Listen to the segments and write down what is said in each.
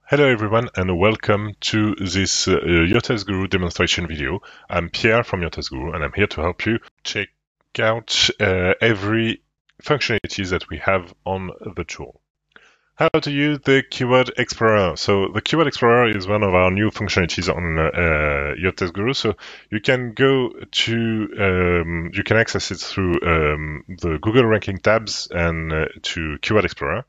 Hello everyone and welcome to this YourText.Guru demonstration video. I'm Pierre from YourText.Guru and I'm here to help you check out every functionalities that we have on the tool. How to use the Keyword Explorer. So the Keyword Explorer is one of our new functionalities on YourText.Guru. So you can go to, you can access it through the Google ranking tabs and to Keyword Explorer.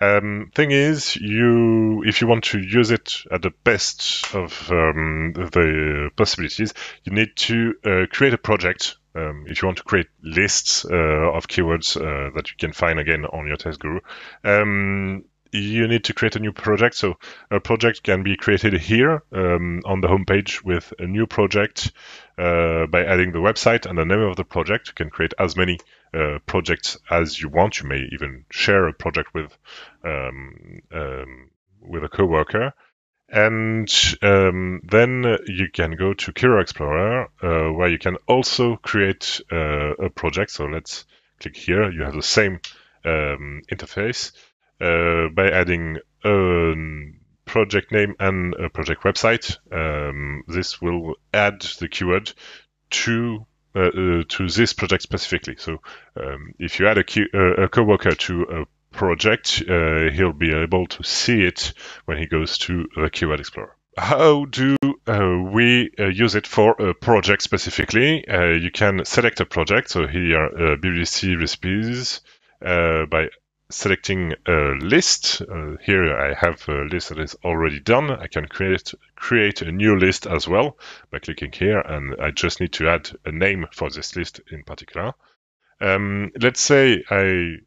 Thing is, if you want to use it at the best of the possibilities, you need to create a project. If you want to create lists of keywords that you can find again on YourText.Guru, you need to create a new project. So a project can be created here on the homepage with a new project by adding the website and the name of the project. You can create as many projects as you want. You may even share a project with a coworker. And then you can go to Keyword Explorer, where you can also create a project. So let's click here. You have the same interface by adding a project name and a project website. This will add the keyword to this project specifically. So if you add a coworker to a project, he'll be able to see it when he goes to the Keyword Explorer. How do we use it for a project specifically? You can select a project. So here, BBC recipes, by selecting a list. Here I have a list that is already done. I can create a new list as well by clicking here, and I just need to add a name for this list in particular. Let's say I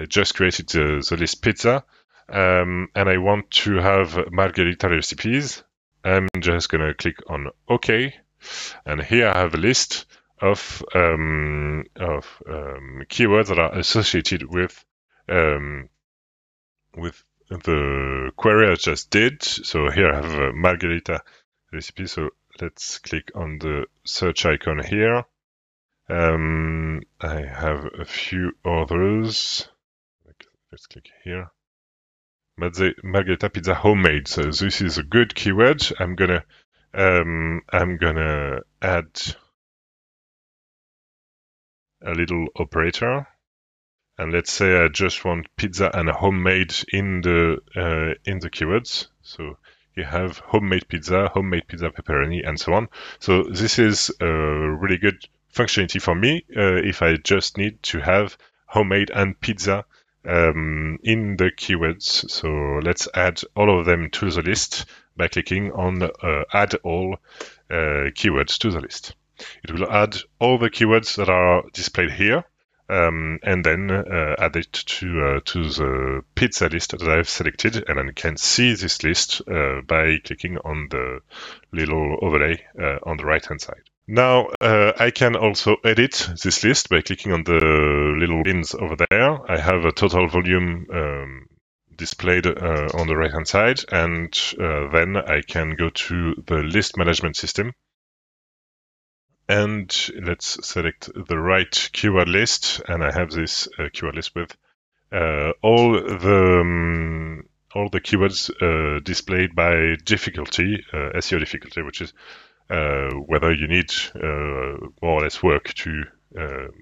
just created the list pizza, and I want to have margarita recipes. I'm just going to click on OK, and here I have a list of keywords that are associated with the query I just did. So here I have a margarita recipe. So let's click on the search icon here. I have a few others. Let's click here. Margarita pizza homemade. So this is a good keyword. I'm gonna add a little operator. And let's say I just want pizza and homemade in the keywords. So you have homemade pizza pepperoni, and so on. So this is a really good functionality for me if I just need to have homemade and pizza in the keywords. So let's add all of them to the list by clicking on Add All keywords to the list. It will add all the keywords that are displayed here. And then add it to the pizza list that I've selected, and I can see this list by clicking on the little overlay on the right-hand side. Now, I can also edit this list by clicking on the little pins over there. I have a total volume displayed on the right-hand side, and then I can go to the list management system. And let's select the right keyword list, and I have this keyword list with all the keywords displayed by difficulty, SEO difficulty, which is whether you need more or less work to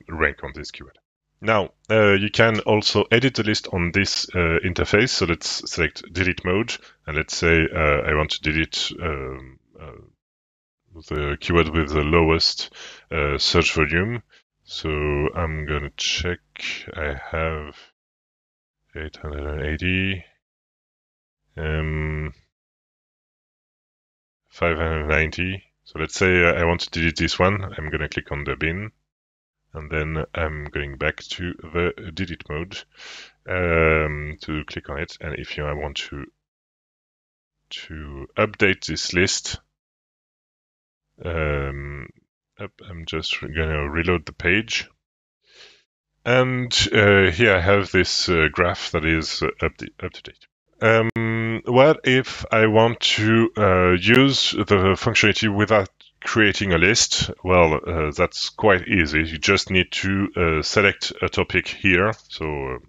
rank on this keyword. Now, you can also edit the list on this interface. So let's select delete mode, and let's say I want to delete the keyword with the lowest search volume. So I'm going to check. I have 880, 590. So let's say I want to delete this one. I'm going to click on the bin, and then I'm going back to the delete mode to click on it. And if I want to update this list, I'm just going to reload the page. And here I have this graph that is up to date. What if I want to use the functionality without creating a list? Well, that's quite easy. You just need to select a topic here. So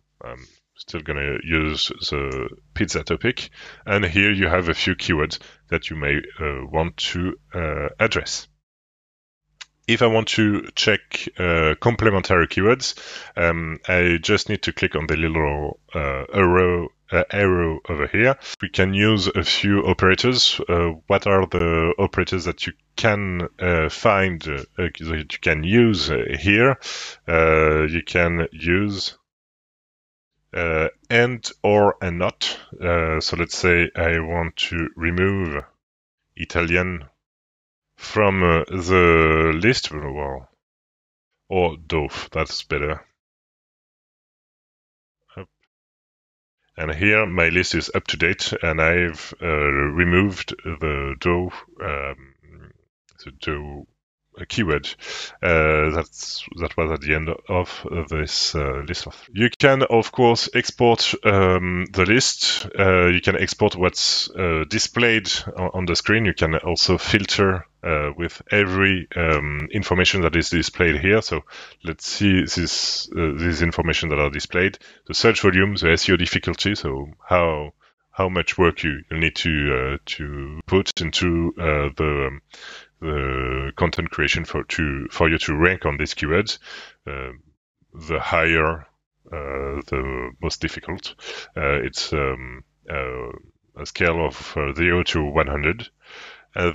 still gonna use the pizza topic. And here you have a few keywords that you may want to address. If I want to check complementary keywords, I just need to click on the little arrow over here. We can use a few operators. What are the operators that you can find, that you can use here? You can use and, or, and not. So let's say I want to remove Italian from the list, well, or doof, that's better. And here my list is up to date, and I've removed the doof, keyword. That was at the end of this list. You can, of course, export the list. You can export what's displayed on the screen. You can also filter with every information that is displayed here. So let's see these information that are displayed. The search volume, the SEO difficulty, so how much work you need to put into the content creation for you to rank on these keywords. The higher, the most difficult. It's a scale of 0 to 100.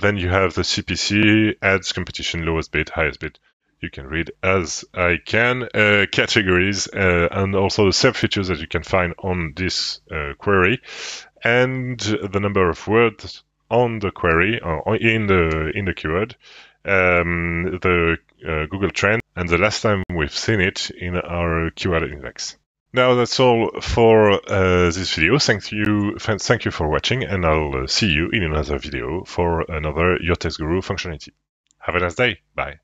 Then you have the CPC, ads, competition, lowest bid, highest bid. You can read as I can, categories, and also the sub-features that you can find on this query, and the number of words on the query, or in the keyword, the Google trend, and the last time we've seen it in our keyword index. Now that's all for this video. Thank you for watching, and I'll see you in another video for another YourText.Guru functionality. Have a nice day. Bye.